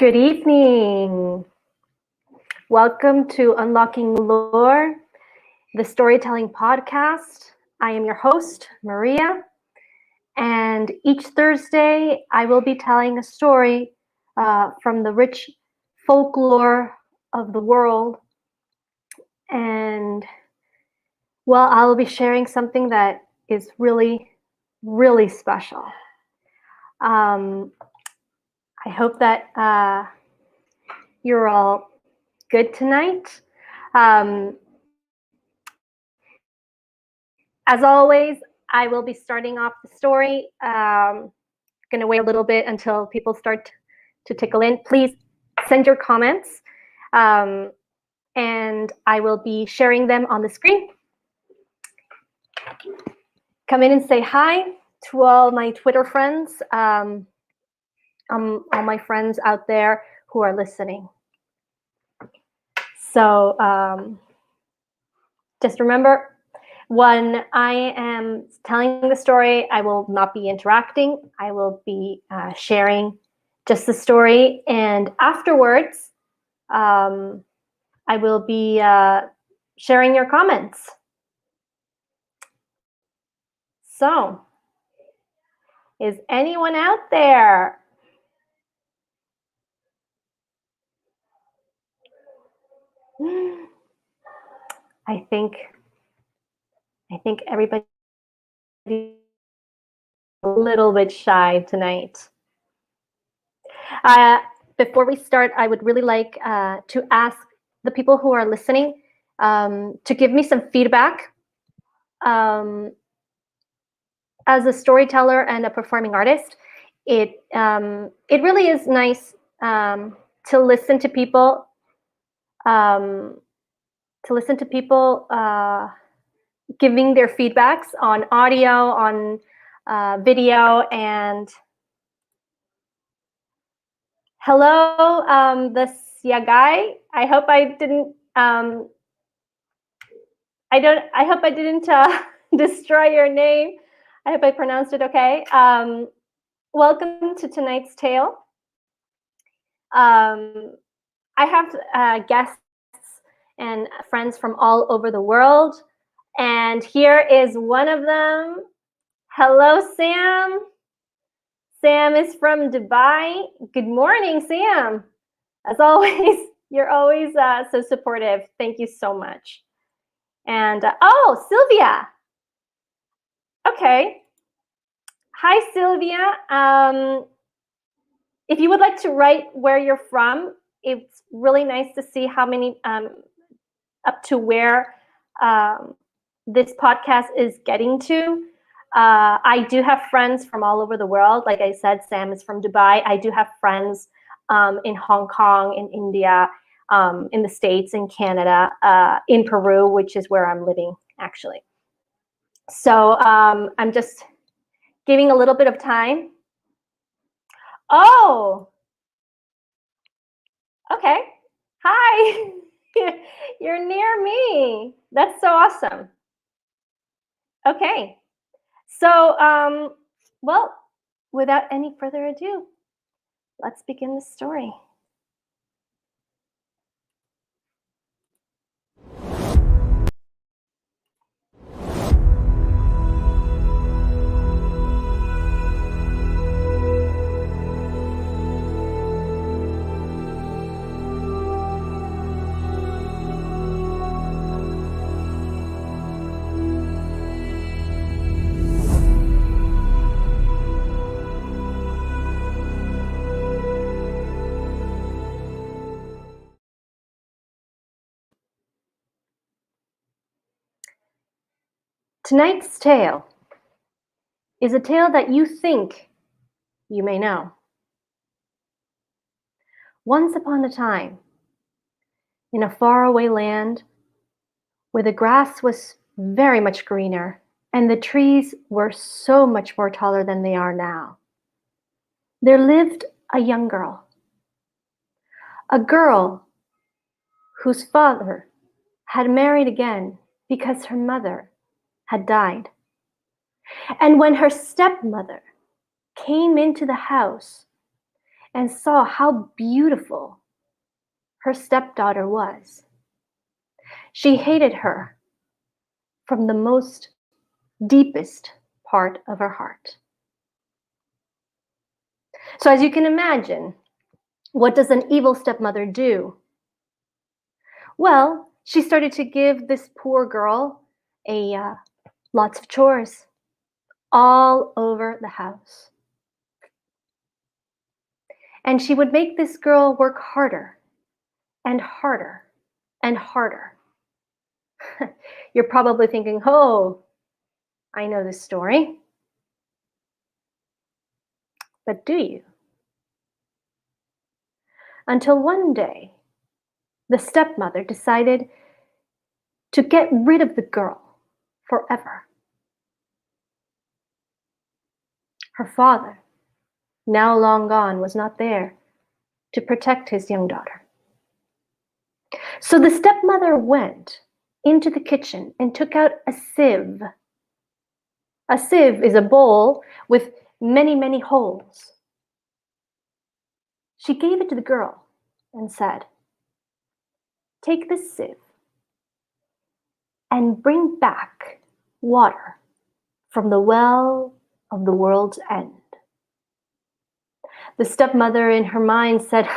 Good evening. Welcome to Unlocking Lore, the storytelling podcast. I am your host, Maria, and each Thursday I will be telling a story from the rich folklore of the world. And well, I'll be sharing something that is really, really special. I hope that you're all good tonight. As always, I will be starting off the story. Going to wait a little bit until people start to tickle in. Please send your comments, and I will be sharing them on the screen. Come in and say hi to all my Twitter friends, all my friends out there who are listening. So just remember, when I am telling the story, I will not be interacting. I will be sharing just the story. And afterwards, I will be sharing your comments. So, is anyone out there? I think everybody is a little bit shy tonight. Before we start, I would really like to ask the people who are listening to give me some feedback. As a storyteller and a performing artist, it really is nice to listen to people. Giving their feedbacks on audio, on video, and hello, this Yagai. I hope I didn't. I hope I didn't destroy your name. I hope I pronounced it okay. Welcome to tonight's tale. I have guests and friends from all over the world. And here is one of them. Hello, Sam. Sam is from Dubai. Good morning, Sam. As always, you're always so supportive. Thank you so much. And oh, Sylvia. Okay. Hi, Sylvia. If you would like to write where you're from, it's really nice to see how many up to where this podcast is getting to. I do have friends from all over the world. Like I said, Sam is from Dubai. I do have friends in Hong Kong, in India, in the States, in Canada, in Peru, which is where I'm living, actually. So I'm just giving a little bit of time. Oh, okay. Hi. You're near me. That's so awesome. Okay. So, well, without any further ado, let's begin the story. Tonight's tale is a tale that you think you may know. Once upon a time, in a faraway land where the grass was very much greener and the trees were so much more taller than they are now, there lived a young girl. A girl whose father had married again because her mother had died. And when her stepmother came into the house and saw how beautiful her stepdaughter was. She hated her from the most deepest part of her heart. So as you can imagine, what does an evil stepmother do? Well, she started to give this poor girl lots of chores all over the house. And she would make this girl work harder and harder and harder. You're probably thinking, oh, I know this story. But do you? Until one day, the stepmother decided to get rid of the girl forever. Her father, now long gone, was not there to protect his young daughter. So the stepmother went into the kitchen and took out a sieve. A sieve is a bowl with many, many holes. She gave it to the girl and said, "Take this sieve and bring back water from the well of the world's end." The stepmother in her mind said,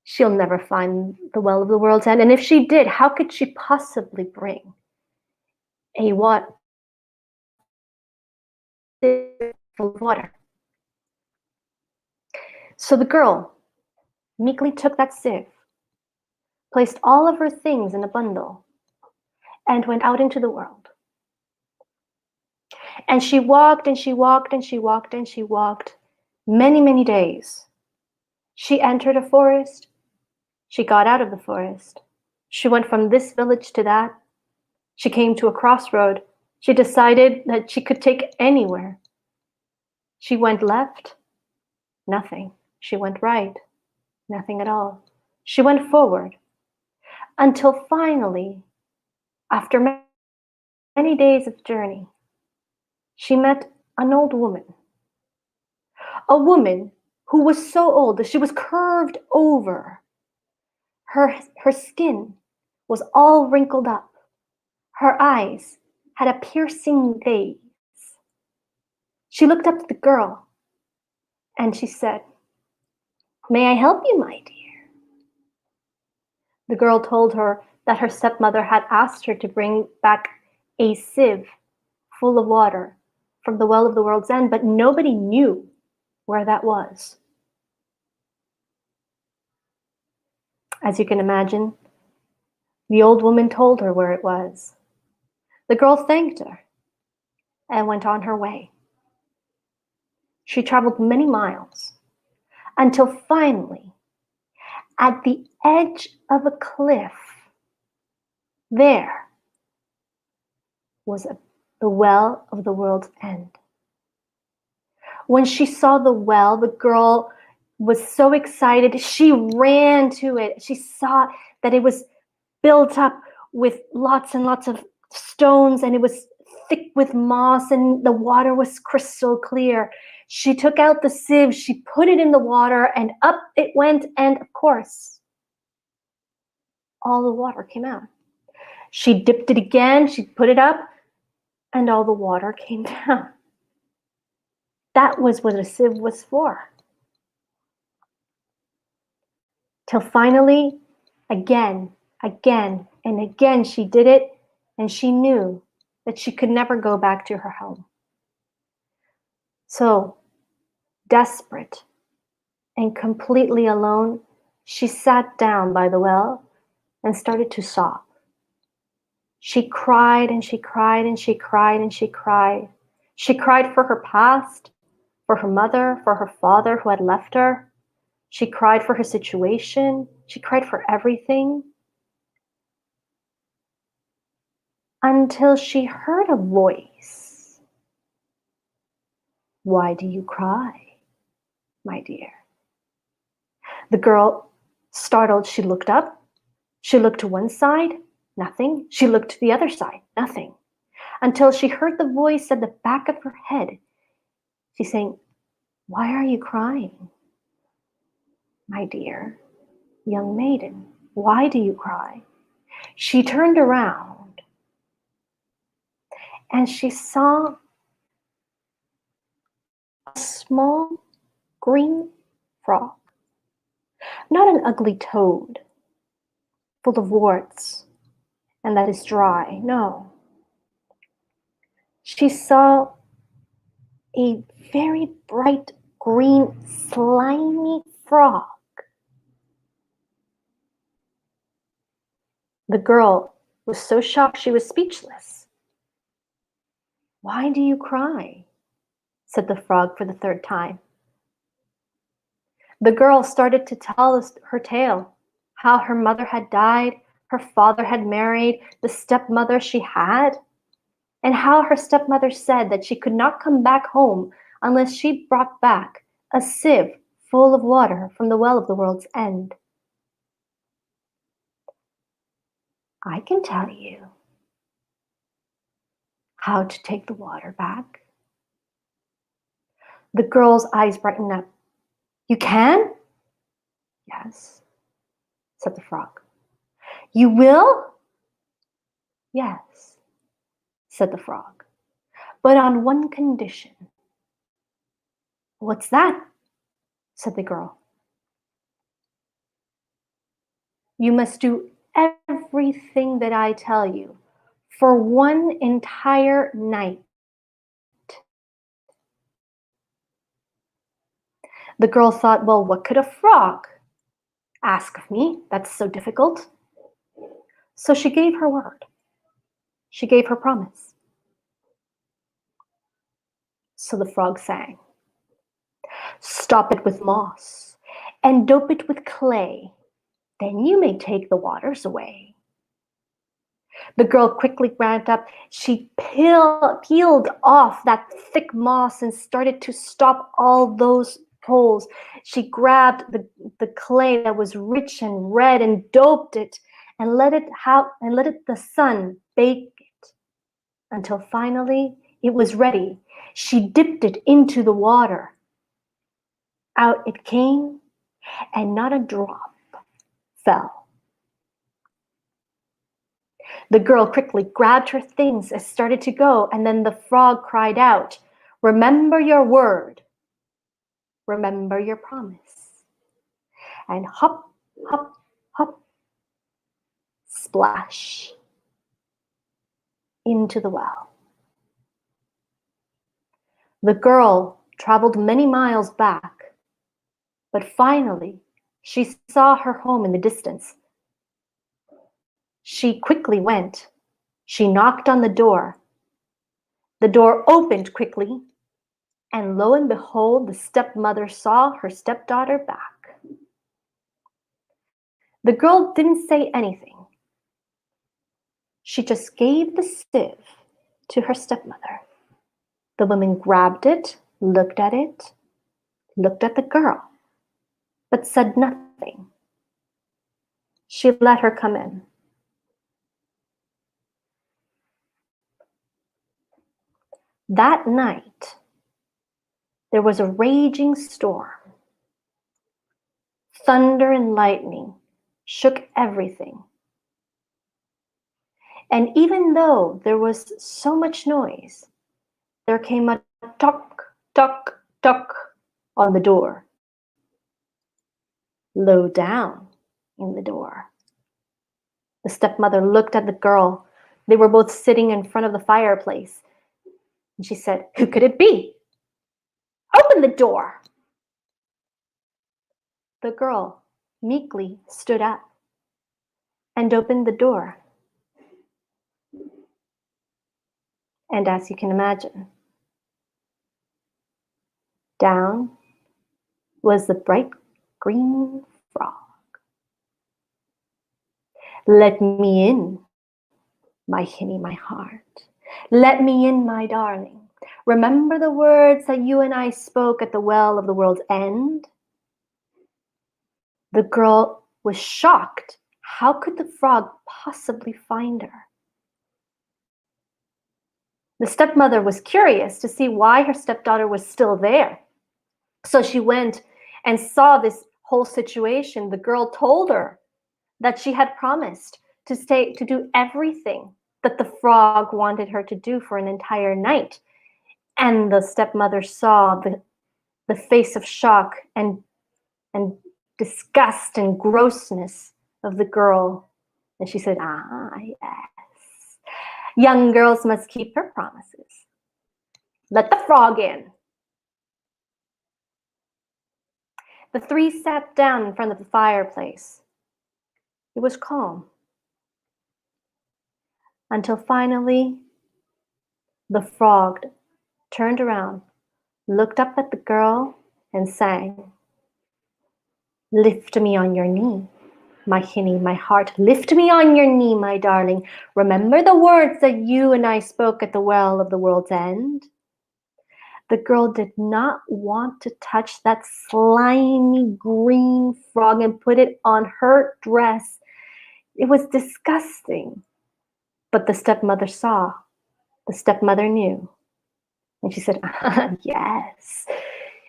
she'll never find the well of the world's end. And if she did, how could she possibly bring a water full of water? So the girl meekly took that sieve, placed all of her things in a bundle, and went out into the world. And she walked and she walked and she walked and she walked many, many days. She entered a forest. She got out of the forest. She went from this village to that. She came to a crossroad. She decided that she could take anywhere. She went left, nothing. She went right, nothing at all. She went forward until finally, after many days of journey, she met an old woman. A woman who was so old that she was curved over. Her skin was all wrinkled up. Her eyes had a piercing gaze. She looked up at the girl and she said, "May I help you, my dear?" The girl told her that her stepmother had asked her to bring back a sieve full of water from the well of the world's end, but nobody knew where that was. As you can imagine, the old woman told her where it was. The girl thanked her and went on her way. She traveled many miles until finally, at the edge of a cliff, there was the well of the world's end. When she saw the well, the girl was so excited. She ran to it. She saw that it was built up with lots and lots of stones, and it was thick with moss, and the water was crystal clear. She took out the sieve, she put it in the water, and up it went, and of course, all the water came out. She dipped it again, she put it up, and all the water came down. That was what a sieve was for. Till finally, again, and again, she did it, and she knew that she could never go back to her home. So, desperate and completely alone, she sat down by the well and started to sob. She cried and she cried and she cried and she cried. She cried for her past, for her mother, for her father who had left her. She cried for her situation. She cried for everything. Until she heard a voice. "Why do you cry, my dear?" The girl, startled, she looked up. She looked to one side, nothing. She looked to the other side, nothing. Until she heard the voice at the back of her head. She's saying, "Why are you crying? my dear young maiden, why do you cry? She turned around and she saw a small green frog, not an ugly toad full of warts and that is dry. No. She saw a very bright green, slimy frog. The girl was so shocked she was speechless. Why do you cry? Said the frog for the third time. The girl started to tell her tale, how her mother had died, her father had married the stepmother she had, and how her stepmother said that she could not come back home unless she brought back a sieve full of water from the well of the world's end. I can tell you how to take the water back. The girl's eyes brightened up. You can? Yes, said the frog. You will? Yes, said the frog, but on one condition. What's that? Said the girl. You must do everything that I tell you for one entire night. The girl thought, well, what could a frog ask of me? That's so difficult. So she gave her word. She gave her promise. So the frog sang. Stop it with moss and dope it with clay. Then you may take the waters away. The girl quickly ran up. She peeled off that thick moss and started to stop all those holes. She grabbed the clay that was rich and red and doped it and let the sun bake it until finally it was ready. She dipped it into the water. Out it came, and not a drop fell. The girl quickly grabbed her things and started to go, and then the frog cried out, remember your word, remember your promise. And hop, hop, hop, splash into the well. The girl traveled many miles back, but finally she saw her home in the distance. She quickly went. She knocked on the door. The door opened quickly, and lo and behold, the stepmother saw her stepdaughter back. The girl didn't say anything. She just gave the sieve to her stepmother. The woman grabbed it, looked at the girl, but said nothing. She let her come in. That night, there was a raging storm. Thunder and lightning shook everything. And even though there was so much noise, there came a tock, tock, tock on the door. Low down in the door. The stepmother looked at the girl. They were both sitting in front of the fireplace. And she said, who could it be? Open the door. The girl meekly stood up and opened the door. And as you can imagine, down was the bright green frog. Let me in, my hinny, my heart. Let me in, my darling. Remember the words that you and I spoke at the well of the world's end? The girl was shocked. How could the frog possibly find her? The stepmother was curious to see why her stepdaughter was still there. So she went and saw this whole situation, the girl told her that she had promised to do everything that the frog wanted her to do for an entire night. And the stepmother saw the face of shock and disgust and grossness of the girl. And she said, "Ah, yes. Young girls must keep their promises. Let the frog in." The three sat down in front of the fireplace. It was calm. Until finally, the frog turned around, looked up at the girl, and sang, "Lift me on your knee, my hinny, my heart. Lift me on your knee, my darling. Remember the words that you and I spoke at the well of the world's end." The girl did not want to touch that slimy green frog and put it on her dress. It was disgusting. But the stepmother saw. The stepmother knew. And she said, "Yes,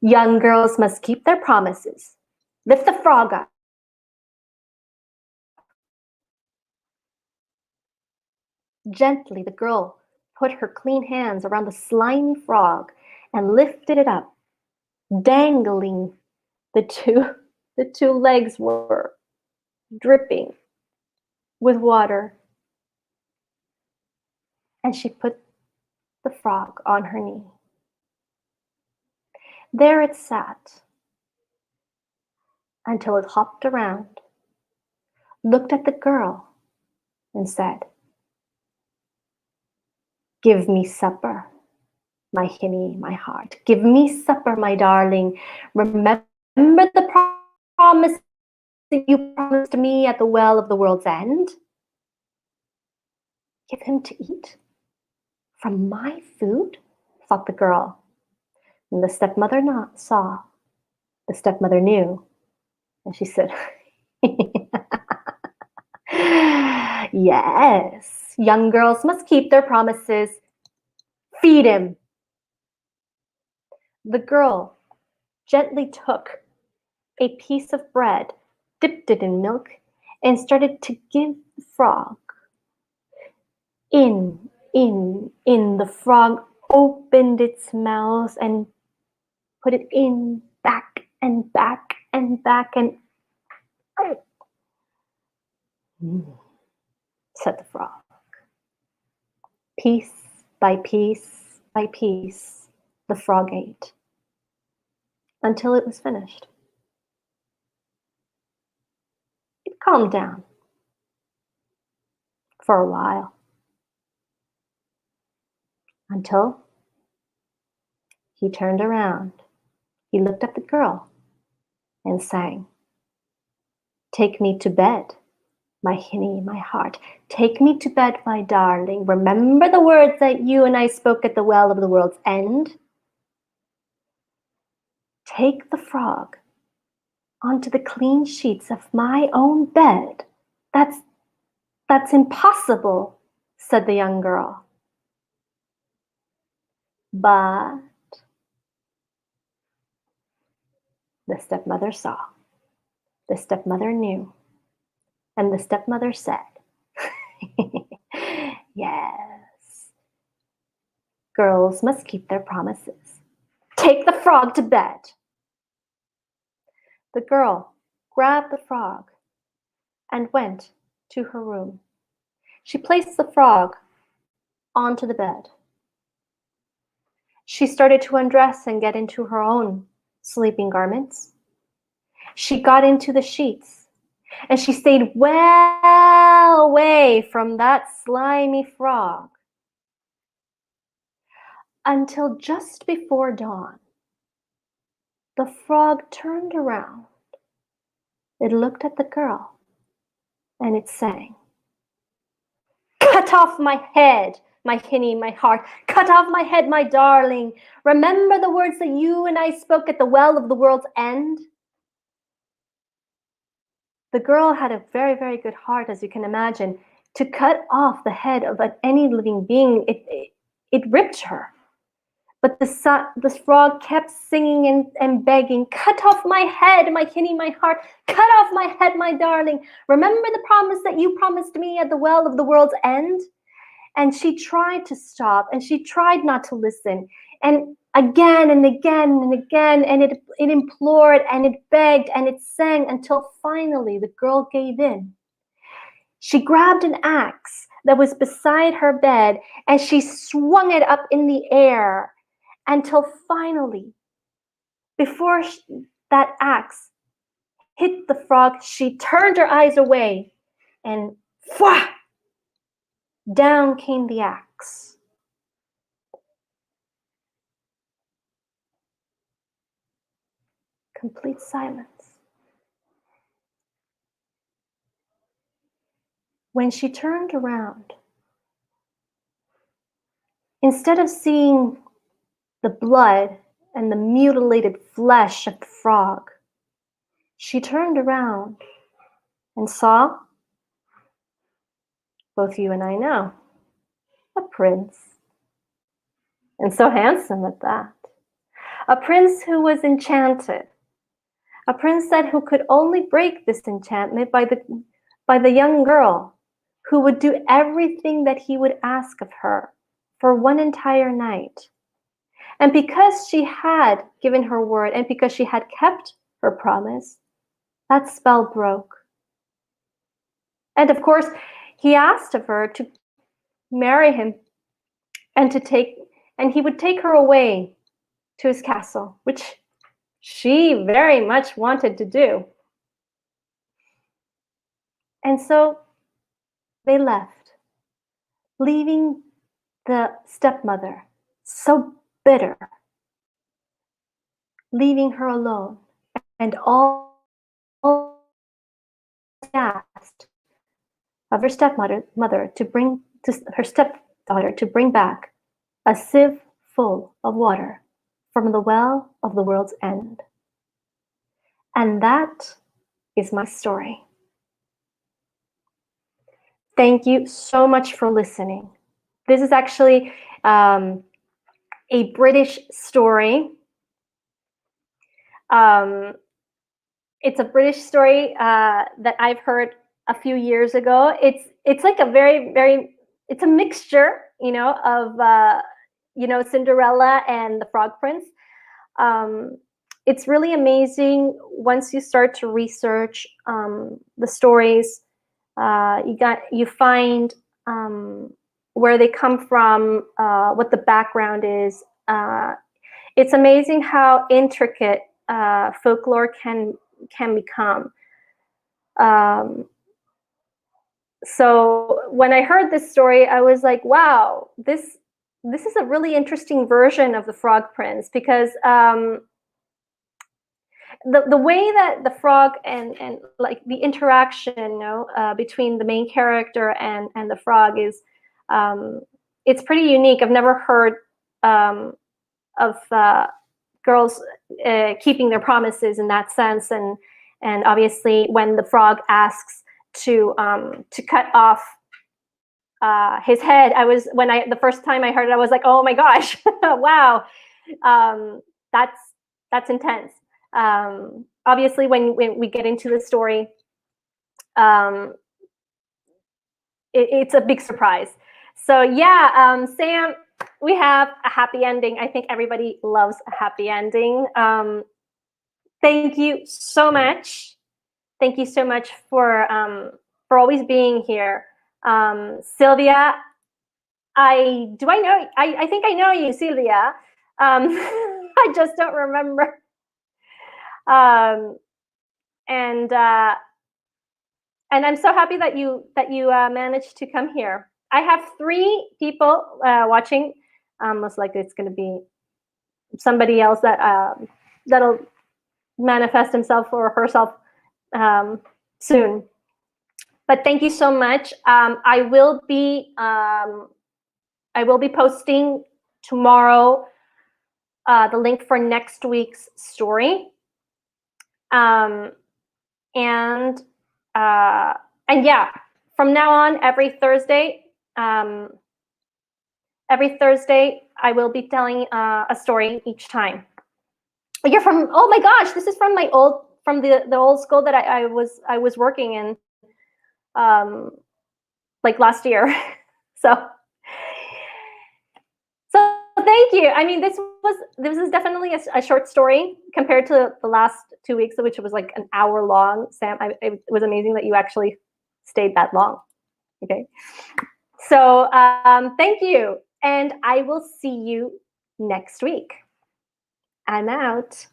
young girls must keep their promises. Lift the frog up." Gently, the girl put her clean hands around the slimy frog and lifted it up. Dangling, the two legs were dripping with water. And she put the frog on her knee. There it sat until it hopped around, looked at the girl, and said, "Give me supper, my hinny, my heart. Give me supper, my darling. Remember the promise that you promised me at the well of the world's end?" Give him to eat from my food, thought the girl. And the stepmother saw. The stepmother knew. And she said, "Yes, young girls must keep their promises. Feed him." The girl gently took a piece of bread, dipped it in milk, and started to give the frog. In. The frog opened its mouth and put it in, back and back and back, and said the frog. Piece by piece by piece, the frog ate until it was finished. It calmed down for a while until he turned around. He looked at the girl and sang, "Take me to bed, my hinny, my heart. Take me to bed, my darling. Remember the words that you and I spoke at the well of the world's end?" Take the frog onto the clean sheets of my own bed. That's impossible, said the young girl. But the stepmother saw. The stepmother knew. And the stepmother said, "Yes, girls must keep their promises. Take the frog to bed." The girl grabbed the frog and went to her room. She placed the frog onto the bed. She started to undress and get into her own sleeping garments. She got into the sheets and she stayed well away from that slimy frog until just before dawn. The frog turned around. It looked at the girl and it sang, "Cut off my head, my hinny, my heart. Cut off my head, my darling. Remember the words that you and I spoke at the well of the world's end?" The girl had a very, very good heart, as you can imagine. To cut off the head of any living being, it ripped her. But the frog kept singing and begging, cut off my head, my Kitty, my heart, cut off my head, my darling. Remember the promise that you promised me at the well of the world's end? And she tried to stop, and she tried not to listen. And again and again and again, and it implored and it begged and it sang until finally the girl gave in. She grabbed an axe that was beside her bed and she swung it up in the air until finally, before that axe hit the frog, she turned her eyes away and whah, down came the axe. Complete silence. When she turned around, instead of seeing the blood and the mutilated flesh of the frog, she turned around and saw, both you and I know, a prince. And so handsome at that. A prince who was enchanted. A prince that who could only break this enchantment by the young girl, who would do everything that he would ask of her for one entire night. And because she had given her word and because she had kept her promise, that spell broke. And of course, he asked of her to marry him and he would take her away to his castle, which she very much wanted to do. And so they left, leaving the stepmother so bitter, leaving her alone, and all asked of her stepmother to bring to her stepdaughter to bring back a sieve full of water from the well of the world's end. And that is my story. Thank you so much for listening. This is actually a British story. It's a British story that I've heard a few years ago. It's like a it's a mixture, of Cinderella and the Frog Prince. It's really amazing once you start to research the stories. You find where they come from, what the background is. It's amazing how intricate folklore can become. So when I heard this story, I was like, wow, this is a really interesting version of the Frog Prince, because the way that the frog and like the interaction, between the main character and the frog is, it's pretty unique. I've never heard of girls keeping their promises in that sense, and obviously when the frog asks to cut off his head, the first time I heard it, I was like, oh my gosh, wow, that's intense. Obviously, when we get into the story, it's a big surprise. So yeah, Sam, we have a happy ending. I think everybody loves a happy ending. Thank you so much. Thank you so much for always being here. Sylvia, I think I know you, Sylvia. I just don't remember. And I'm so happy that you managed to come here. I have 3 people watching. Most likely it's going to be somebody else that'll manifest himself or herself soon. But thank you so much. I will be posting tomorrow the link for next week's story. And yeah, from now on, every Thursday, every Thursday, I will be telling a story each time. You're from, oh my gosh, this is from my from the old school that I was working in like last year. So thank you. I mean, this is definitely a short story compared to the last 2 weeks, which was like an hour long. Sam, it was amazing that you actually stayed that long. Okay. So thank you. And I will see you next week. I'm out.